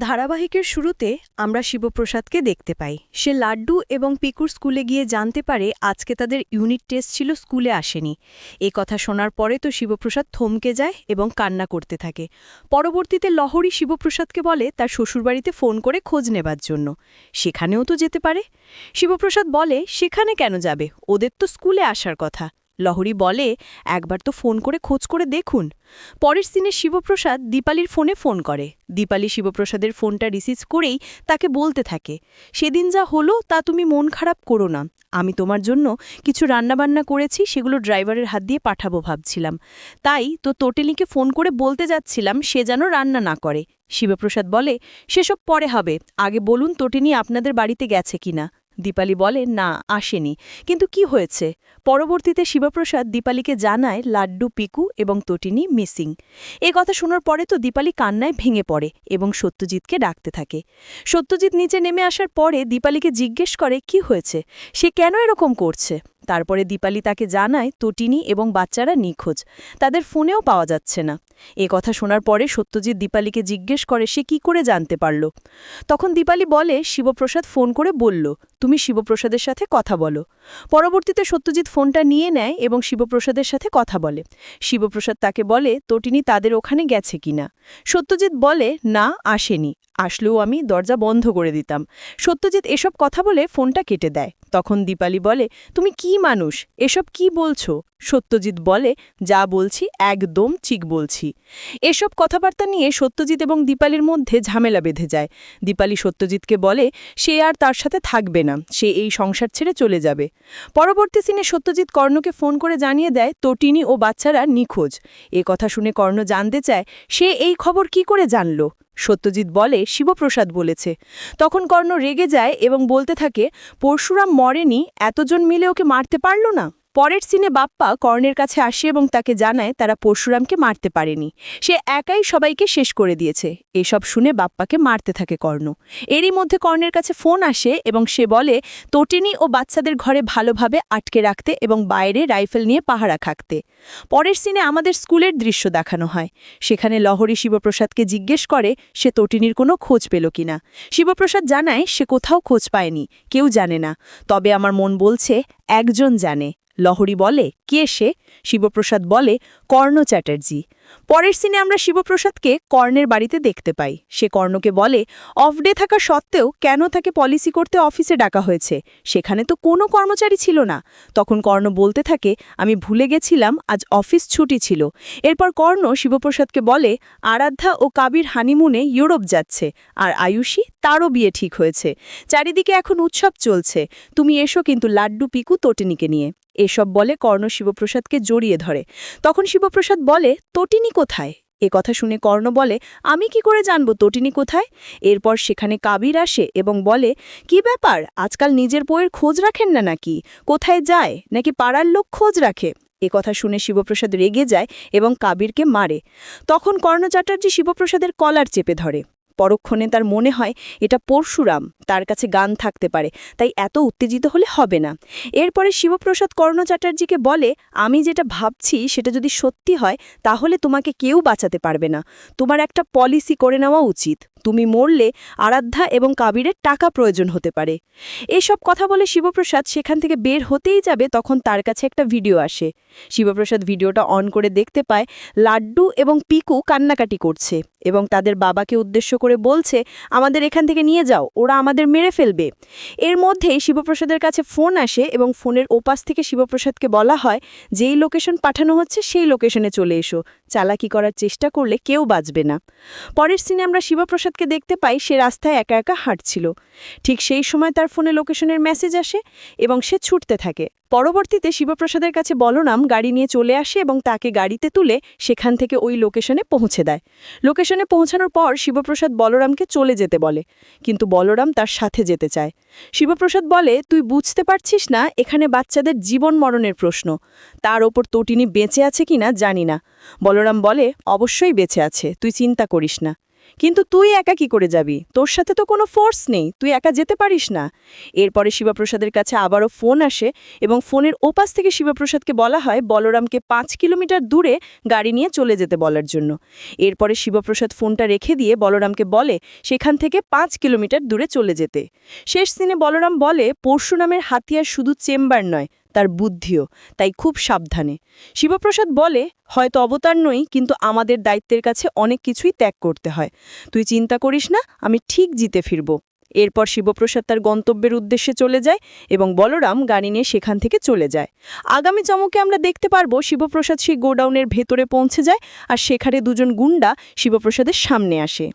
ধারাবাহিকের শুরুতে আমরা শিবপ্রসাদকে দেখতে পাই। সে লাড্ডু এবং পিকুর স্কুলে গিয়ে জানতে পারে আজকে তাদের ইউনিট টেস্ট ছিল, স্কুলে আসেনি। এ কথা শোনার পরে তো শিবপ্রসাদ থমকে যায় এবং কান্না করতে থাকে। পরবর্তীতে লহরী শিবপ্রসাদকে বলে তার শ্বশুরবাড়িতে ফোন করে খোঁজ নেবার জন্য। সেখানেও তো যেতে পারে। শিবপ্রসাদ বলে সেখানে কেন যাবে, ওদের তো স্কুলে আসার কথা। লহরী বলে একবার তো ফোন করে খোঁজ করে দেখুন। পরের সিনে শিবপ্রসাদ দীপালির ফোনে ফোন করে। দীপালি শিবপ্রসাদের ফোনটা রিসিভ করেই তাকে বলতে থাকে, সেদিন যা হলো তা তুমি মন খারাপ করো না। আমি তোমার জন্য কিছু রান্নাবান্না করেছি, সেগুলো ড্রাইভারের হাত দিয়ে পাঠাবো ভাবছিলাম। তাই তো তোটেলিকে ফোন করে বলতে যাচ্ছিলাম সে যেন রান্না না করে। শিবপ্রসাদ বলে সেসব পরে হবে, আগে বলুন তোটিনি আপনাদের বাড়িতে গেছে কিনা। দীপালি বলে না, আসেনি। কিন্তু কি হয়েছে? পরবর্তীতে শিবপ্রসাদ দীপালিকে জানায় লাড্ডু, পিকু এবং তটিনী মিসিং। এ কথা শোনার পরে তো দীপালি কান্নায় ভেঙে পড়ে এবং সত্যজিৎকে ডাকতে থাকে। সত্যজিৎ নিচে নেমে আসার পরে দীপালিকে জিজ্ঞেস করে কি হয়েছে, সে কেন এরকম করছে। তারপরে দীপালি তাকে জানায় তটিনী এবং বাচ্চারা নিখোঁজ, তাদের ফোনেও পাওয়া যাচ্ছে না। এ কথা শোনার পরে সত্যজিৎ দীপালিকে জিজ্ঞেস করে সে কি করে জানতে পারল। তখন দীপালি বলে শিবপ্রসাদ ফোন করে বলল তুমি শিবপ্রসাদের সাথে কথা বলো। পরবর্তীতে সত্যজিৎ ফোনটা নিয়ে নেয় এবং শিবপ্রসাদের সাথে কথা বলে। শিবপ্রসাদ তাকে বলে তটিনী তাদের ওখানে গেছে কিনা। সত্যজিৎ বলে না, আসেনি, আসলেও আমি দরজা বন্ধ করে দিতাম। সত্যজিৎ এসব কথা বলে ফোনটা কেটে দেয়। তখন দীপালি বলে তুমি কি মানুষ, এসব কি বলছো। সত্যজিৎ বলে যা বলছি একদম ঠিক বলছি। এসব কথাবার্তা নিয়ে সত্যজিৎ এবং দীপালির মধ্যে ঝামেলা বেঁধে যায়। দীপালি সত্যজিৎকে বলে সে আর তার সাথে থাকবে না, সে এই সংসার ছেড়ে চলে যাবে। পরবর্তী সিনে সত্যজিৎ কর্ণকে ফোন করে জানিয়ে দেয় তটিনী ও বাচ্চারা নিখোঁজ। এ কথা শুনে কর্ণ জানতে চায় সে এই খবর কি করে জানল। সত্যজিৎ বলে শিবপ্রসাদ বলেছে। তখন কর্ণ রেগে যায় এবং বলতে থাকে পরশুরাম মরেনি, এতজন মিলে ওকে মারতে পারল না। পরের সিনে বাপ্পা কর্ণের কাছে আসে এবং তাকে জানায় তারা পরশুরামকে মারতে পারেনি, সে একাই সবাইকে শেষ করে দিয়েছে। এসব শুনে বাপ্পাকে মারতে থাকে কর্ণ। এরই মধ্যে কর্ণের কাছে ফোন আসে এবং সে বলে তটিনী ও বাচ্চাদের ঘরে ভালোভাবে আটকে রাখতে এবং বাইরে রাইফেল নিয়ে পাহারা থাকতে। পরের সিনে আমাদের স্কুলের দৃশ্য দেখানো হয়। সেখানে লহরী শিবপ্রসাদকে জিজ্ঞেস করে সে তটিনীর কোনো খোঁজ পেল কিনা। শিবপ্রসাদ জানায় সে কোথাও খোঁজ পায়নি, কেউ জানে না, তবে আমার মন বলছে একজন জানে। লহরী বলে কে সে? শিবপ্রসাদ বলে কর্ণ চ্যাটার্জি। পরের সিনে আমরা শিবপ্রসাদকে কর্ণের বাড়িতে দেখতে পাই। সে কর্ণকে বলে অফ ডে থাকা সত্ত্বেও কেন তাকে পলিসি করতে অফিসে ডাকা হয়েছে, সেখানে তো কোনো কর্মচারী ছিল না। তখন কর্ণ বলতে থাকে আমি ভুলে গেছিলাম আজ অফিস ছুটি ছিল। এরপর কর্ণ শিবপ্রসাদকে বলে আরাধ্যা ও কাবির হানিমুনে ইউরোপ যাচ্ছে, আর আয়ুষী তারও বিয়ে ঠিক হয়েছে। চারিদিকে এখন উৎসব চলছে, তুমি এসো কিন্তু লাড্ডু, পিকু, তটিনীকে নিয়ে। এসব বলে কর্ণ শিবপ্রসাদকে জড়িয়ে ধরে। তখন শিবপ্রসাদ বলে তটিনী কোথায়? এ কথা শুনে কর্ণ বলে আমি কি করে জানব তটিনী কোথায়। এরপর সেখানে কাবির আসে এবং বলে কি ব্যাপার, আজকাল নিজের বউয়ের খোঁজ রাখেন না নাকি, কোথায় যায় নাকি পাড়ার লোক খোঁজ রাখে। এ কথা শুনে শিবপ্রসাদ রেগে যায় এবং কাবিরকে মারে। তখন কর্ণ চ্যাটার্জি শিবপ্রসাদের কলার চেপে ধরে। পরক্ষণে তার মনে হয় এটা পরশুরাম, তার কাছে গান থাকতে পারে, তাই এত উত্তেজিত হলে হবে না। এরপরে শিবপ্রসাদ কর্ণ চ্যাটার্জিকে বলে আমি যেটা ভাবছি সেটা যদি সত্যি হয় তাহলে তোমাকে কেউ বাঁচাতে পারবে না, তোমার একটা পলিসি করে নেওয়া উচিত, তুমি মরলে আরাধ্যা এবং কাবিরের টাকা প্রয়োজন হতে পারে। এসব কথা বলে শিবপ্রসাদ সেখান থেকে বের হতেই যাবে, তখন তার কাছে একটা ভিডিও আসে। শিবপ্রসাদ ভিডিওটা অন করে দেখতে পায় লাড্ডু এবং পিকু কান্নাকাটি করছে এবং তাদের বাবাকে উদ্দেশ্য করে বলছে আমাদের এখান থেকে নিয়ে যাও, ওরা আমাদের মেরে ফেলবে। এর মধ্যেই শিবপ্রসাদের কাছে ফোন আসে এবং ফোনের ওপাশ থেকে শিবপ্রসাদকে বলা হয় যেই লোকেশন পাঠানো হচ্ছে সেই লোকেশনে চলে এসো, চালাকি করার চেষ্টা করলে কেউ বাঁচবে না। পরের সিনে আমরা শিবপ্রসাদকে দেখতে পাই সে রাস্তায় একা একা হাঁটছিল। ঠিক সেই সময় তার ফোনে লোকেশনের মেসেজ আসে এবং সে ছুটতে থাকে। পরবর্তীতে শিবপ্রসাদের কাছে বলরাম গাড়ি নিয়ে চলে আসে এবং তাকে গাড়িতে তুলে সেখান থেকে ওই লোকেশনে পৌঁছে দেয়। লোকেশনে পৌঁছানোর পর শিবপ্রসাদ বলরামকে চলে যেতে বলে, কিন্তু বলরাম তার সাথে যেতে চায়। শিবপ্রসাদ বলে তুই বুঝতে পারছিস না, এখানে বাচ্চাদের জীবন মরণের প্রশ্ন, তার ওপর তটিনী বেঁচে আছে কিনা জানি না। বলরাম বলে অবশ্যই বেঁচে আছে, তুই চিন্তা করিস না। কিন্তু তুই একা কি করে যাবি? তোর সাথে তো কোনো ফোর্স নেই, তুই একা যেতে পারিস না। এরপরে শিবপ্রসাদের কাছে আবারও ফোন আসে এবং ফোনের ওপাশ থেকে শিবপ্রসাদকে বলা হয় বলরামকে 5 কিলোমিটার দূরে গাড়ি নিয়ে চলে যেতে বলার জন্য। এরপরে শিবপ্রসাদ ফোনটা রেখে দিয়ে বলরামকে বলে সেখান থেকে 5 কিলোমিটার দূরে চলে যেতে। শেষ সিনে বলরাম বলে পরশুরামের হাতিয়ার শুধু চেম্বার নয়, তার বুদ্ধিও, তাই খুব সাবধানে। শিবপ্রসাদ বলে হয়তো অবতার নই, কিন্তু আমাদের দায়িত্বের কাছে অনেক কিছুই ত্যাগ করতে হয়। তুই চিন্তা করিস না, আমি ঠিক জিতে ফিরব। এরপর শিবপ্রসাদ তার গন্তব্যের উদ্দেশ্যে চলে যায় এবং বলরাম গাড়ি নিয়ে সেখান থেকে চলে যায়। আগামী চমকে আমরা দেখতে পারবো শিবপ্রসাদ সেই গোডাউনের ভেতরে পৌঁছে যায় আর সেখানে দুজন গুন্ডা শিবপ্রসাদের সামনে আসে।